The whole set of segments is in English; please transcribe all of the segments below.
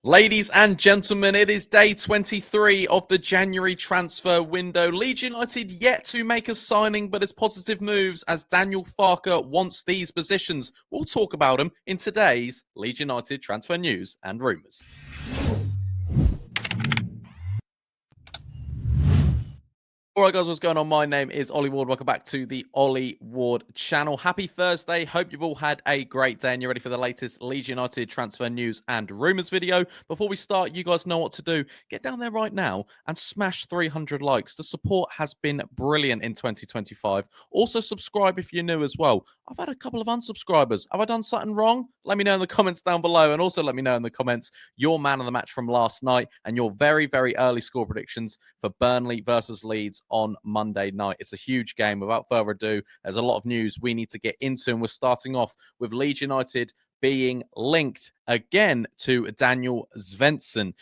Ladies and gentlemen, it is day 23 of the January transfer window. Leeds United yet to make a signing, but it's positive moves as Daniel Farke wants these positions. We'll talk about them in today's Leeds United transfer news and rumours. Alright guys, what's going on? My name is Ollie Ward. Welcome back to the Ollie Ward channel. Happy Thursday. Hope you've all had a great day and you're ready for the latest Leeds United transfer news and rumours video. Before we start, you guys know what to do. Get down there right now and smash 300 likes. The support has been brilliant in 2025. Also subscribe if you're new as well. I've had a couple of unsubscribers. Have I done something wrong? Let me know in the comments down below, and also let me know in the comments your man of the match from last night and your very, very early score predictions for Burnley versus Leeds on Monday night. It's a huge game. Without further ado, there's a lot of news we need to get into, and we're starting off with Leeds United being linked again to Daniel Svensson.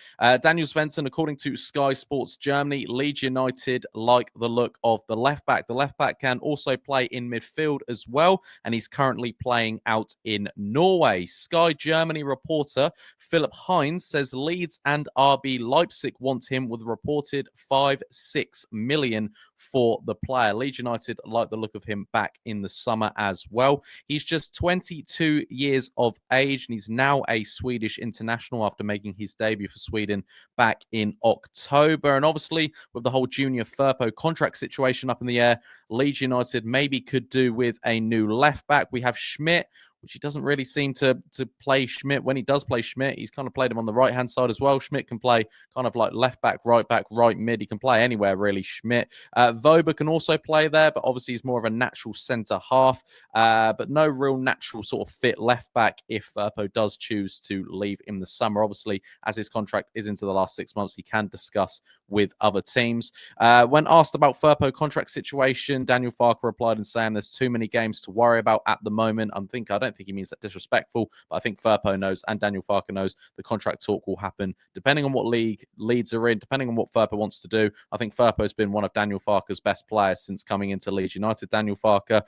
Daniel Svensson, according to Sky Sports Germany, Leeds United like the look of the left back. The left back can also play in midfield as well, and he's currently playing out in Norway. Sky Germany reporter Philip Hines says Leeds and RB Leipzig want him with a reported 5-6 million for the player. Leeds United like the look of him back in the summer as well. He's just 22 years of age, and he's now a Swedish international after making his debut for Sweden back in October. And obviously, with the whole Junior Firpo contract situation up in the air, Leeds United maybe could do with a new left back. We have Schmidt, which he doesn't really seem to play Schmidt. When he does play Schmidt, he's kind of played him on the right-hand side as well. Schmidt can play kind of like left back, right mid. He can play anywhere, really, Schmidt. Voba can also play there, but obviously he's more of a natural centre half, but no real natural sort of fit left back if Firpo does choose to leave in the summer. Obviously, as his contract is into the last 6 months, he can discuss with other teams. When asked about Firpo contract situation, Daniel Farke replied in saying there's too many games to worry about at the moment. I don't think he means that disrespectful, but I think Firpo knows and Daniel Farke knows the contract talk will happen depending on what league Leeds are in, depending on what Firpo wants to do. I think Firpo's been one of Daniel Farke's best players since coming into Leeds United. Daniel Farke,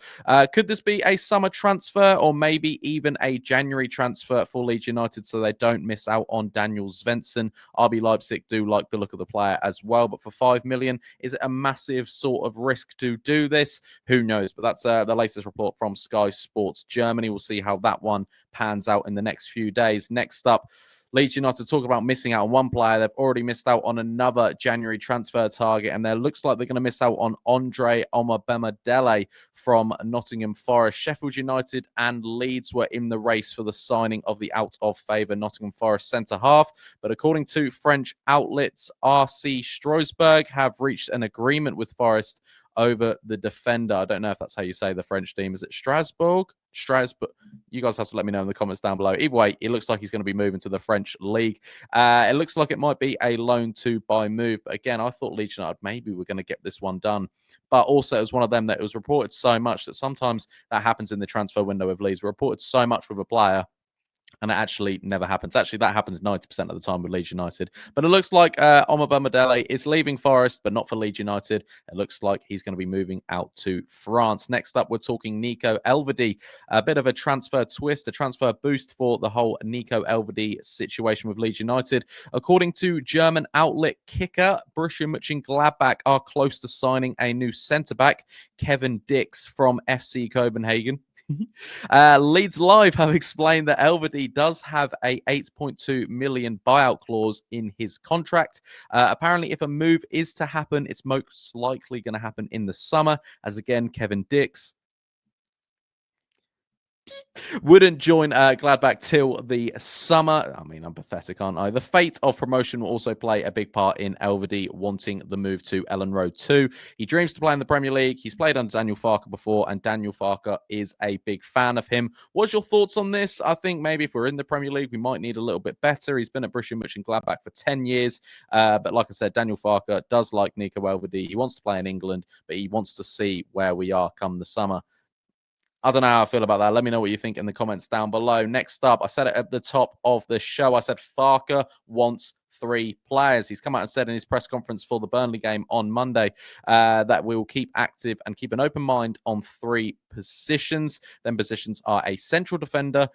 could this be a summer transfer or maybe even a January transfer for Leeds United so they don't miss out on Daniel Svensson? RB Leipzig do like the look of the player as well, but for 5 million, is it a massive sort of risk to do this? Who knows? But that's the latest report from Sky Sports Germany. We'll see how that one pans out in the next few days. Next up, Leeds United talk about missing out on one player. They've already missed out on another January transfer target, and there looks like they're going to miss out on Omobamidele from Nottingham Forest. Sheffield United and Leeds were in the race for the signing of the out-of-favour Nottingham Forest centre-half, but according to French outlets, RC Strasbourg have reached an agreement with Forest over the defender. I don't know if that's how you say the French team. Is it Strasbourg? Strasbourg. You guys have to let me know in the comments down below. Either way, it looks like he's going to be moving to the French league. It looks like it might be a loan to buy move. But again, I thought Leeds United maybe we're going to get this one done. But also, it was one of them that it was reported so much that sometimes that happens in the transfer window of Leeds. Reported so much with a player, and it actually never happens. Actually, that happens 90% of the time with Leeds United. But it looks like Omobamidele is leaving Forest, but not for Leeds United. It looks like he's going to be moving out to France. Next up, we're talking Nico Elvedi. A bit of a transfer twist, a transfer boost for the whole Nico Elvedi situation with Leeds United. According to German outlet Kicker, Borussia Mönchengladbach are close to signing a new centre-back, Kevin Dix from FC Copenhagen. Leeds Live have explained that Elvedi does have a 8.2 million buyout clause in his contract. Apparently, if a move is to happen, it's most likely going to happen in the summer, as again, Kevin Dix wouldn't join Gladbach till the summer. I mean, I'm pathetic, aren't I? The fate of promotion will also play a big part in Elvedi wanting the move to Ellen Road 2. He dreams to play in the Premier League. He's played under Daniel Farke before, and Daniel Farke is a big fan of him. What's your thoughts on this? I think maybe if we're in the Premier League, we might need a little bit better. He's been at Borussia Mönchengladbach for 10 years. But like I said, Daniel Farke does like Nico Elvedi. He wants to play in England, but he wants to see where we are come the summer. I don't know how I feel about that. Let me know what you think in the comments down below. Next up, I said it at the top of the show. I said Farke wants 3 players. He's come out and said in his press conference for the Burnley game on Monday that we will keep active and keep an open mind on 3 positions. Then positions are a central defender,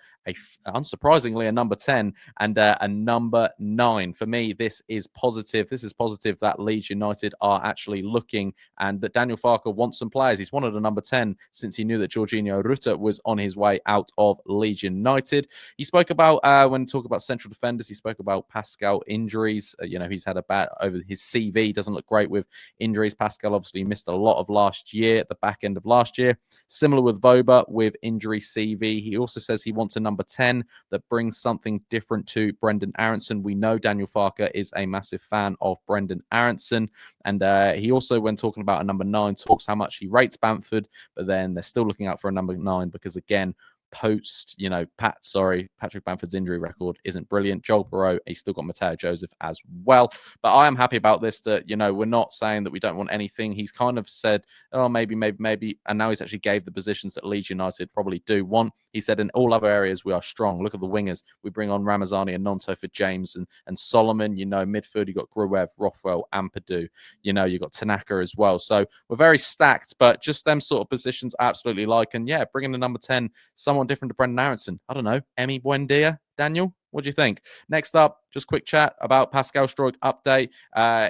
unsurprisingly, a number 10 and a number 9. For me, this is positive. This is positive that Leeds United are actually looking and that Daniel Farke wants some players. He's wanted a number 10 since he knew that Jorginho Rutter was on his way out of Leeds United. He spoke about, when talking about central defenders, he spoke about Pascal injuries. He's had a bad over his CV, doesn't look great with injuries. Pascal obviously missed a lot of last year, at the back end of last year. Similar with Boba with injury CV. He also says he wants a number 10 that brings something different to Brendan Aronson. We know Daniel Farke is a massive fan of Brendan Aronson. And he also, when talking about a number 9, talks how much he rates Bamford, but then they're still looking out for a number 9 because, again, Patrick Bamford's injury record isn't brilliant. Joel Barreau, he's still got Mateo Joseph as well. But I am happy about this, that, we're not saying that we don't want anything. He's kind of said, oh, maybe. And now he's actually gave the positions that Leeds United probably do want. He said, in all other areas, we are strong. Look at the wingers. We bring on Ramazani and Nonto for James and Solomon. Midfield, you've got Gruev, Rothwell, Ampadu. You've got Tanaka as well. So we're very stacked, but just them sort of positions I absolutely like. And yeah, bringing the number 10, someone different to Brendan Aronson. I don't know. Emi Buendia, Daniel, what do you think? Next up, just quick chat about Pascal Struijk update.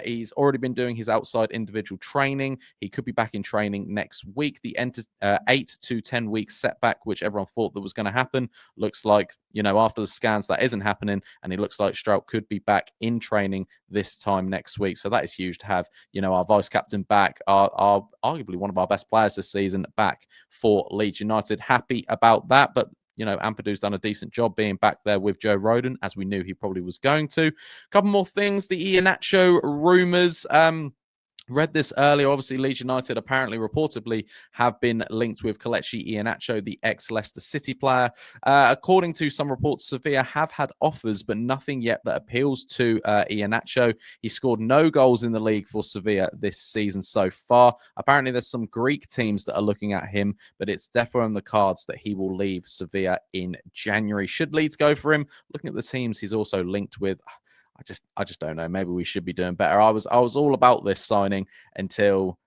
He's already been doing his outside individual training. He could be back in training next week. The 8 to 10 week setback, which everyone thought that was going to happen, looks like, after the scans, that isn't happening. And it looks like Struijk could be back in training this time next week. So that is huge to have, our vice captain back, our arguably one of our best players this season back for Leeds United. Happy about that. But Ampadu's done a decent job being back there with Joe Rodon, as we knew he probably was going to. A couple more things. The Iheanacho rumours. Read this earlier. Obviously, Leeds United apparently reportedly have been linked with Kelechi Iheanacho, the ex-Leicester City player. According to some reports, Sevilla have had offers, but nothing yet that appeals to Iheanacho. He scored no goals in the league for Sevilla this season so far. Apparently, there's some Greek teams that are looking at him, but it's definitely on the cards that he will leave Sevilla in January. Should Leeds go for him? Looking at the teams he's also linked with, I just don't know. Maybe we should be doing better. I was all about this signing until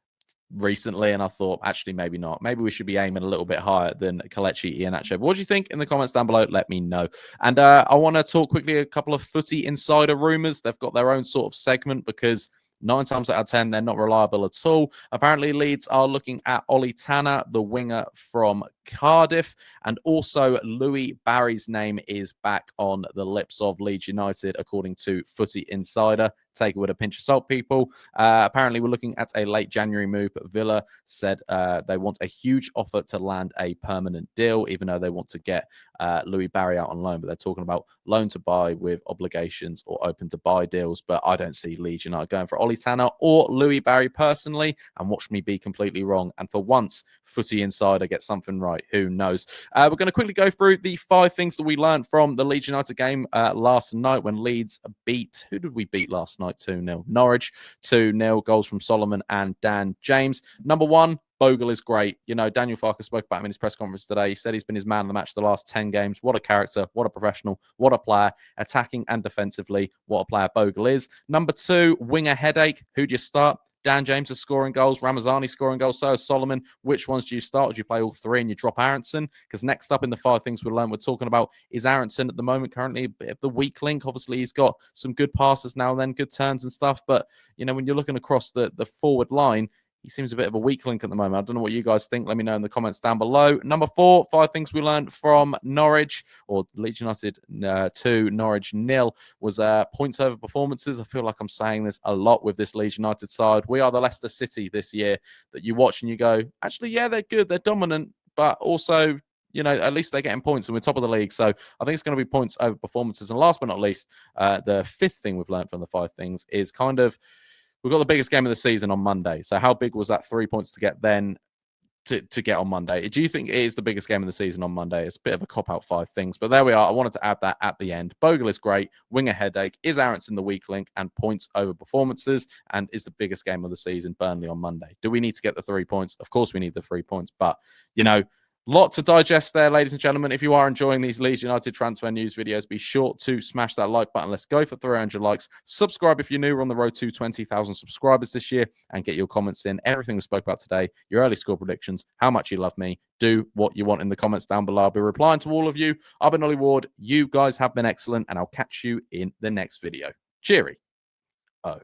recently, and I thought, actually, maybe not. Maybe we should be aiming a little bit higher than Kelechi Iheanacho. But what do you think in the comments down below? Let me know. And I want to talk quickly a couple of footy insider rumors. They've got their own sort of segment because 9 times out of 10, they're not reliable at all. Apparently, Leeds are looking at Ollie Tanner, the winger from Cardiff, and also Louie Barry's name is back on the lips of Leeds United, according to Footy Insider. Take it with a pinch of salt, people. Apparently, we're looking at a late January move, but Villa said they want a huge offer to land a permanent deal, even though they want to get Louie Barry out on loan. But they're talking about loan to buy with obligations or open to buy deals. But I don't see Leeds United going for Ollie Tanner or Louie Barry personally. And watch me be completely wrong. And for once, Footy Insider gets something right. Who knows? We're going to quickly go through the 5 things that we learned from the Leeds United game last night when Leeds beat. Who did we beat last night? 2-0. Norwich 2-0. Goals from Solomon and Dan James. Number 1, Bogle is great. Daniel Farke spoke about him in his press conference today. He said he's been his man of the match the last 10 games. What a character. What a professional. What a player. Attacking and defensively, what a player Bogle is. Number 2, winger headache. Who do you start? Dan James is scoring goals. Ramazani scoring goals. So is Solomon. Which ones do you start? Do you play all 3 and you drop Aronson? Because next up in the 5 things we'll learn, we're talking about is Aronson at the moment currently a bit of the weak link. Obviously, he's got some good passes now and then, good turns and stuff. But, when you're looking across the forward line, he seems a bit of a weak link at the moment. I don't know what you guys think. Let me know in the comments down below. Number 4, 5 things we learned from Norwich, or Leeds United 2, Norwich 0, was points over performances. I feel like I'm saying this a lot with this Leeds United side. We are the Leicester City this year that you watch and you go, actually, yeah, they're good. They're dominant, but also, at least they're getting points and we're top of the league. So I think it's going to be points over performances. And last but not least, the 5th thing we've learned from the 5 things is kind of, we've got the biggest game of the season on Monday. So how big was that 3 points to get then to get on Monday? Do you think it is the biggest game of the season on Monday? It's a bit of a cop-out 5 things. But there we are. I wanted to add that at the end. Bogle is great. Winger headache. Is Aronson the weak link? And points over performances. And is the biggest game of the season Burnley on Monday? Do we need to get the 3 points? Of course we need the 3 points. But, Lot to digest there, ladies and gentlemen. If you are enjoying these Leeds United transfer news videos, be sure to smash that like button. Let's go for 300 likes. Subscribe if you're new. We're on the road to 20,000 subscribers this year, and get your comments in. Everything we spoke about today, your early score predictions, how much you love me. Do what you want in the comments down below. I'll be replying to all of you. I've been Ollie Ward. You guys have been excellent, and I'll catch you in the next video. Cheery. Oh.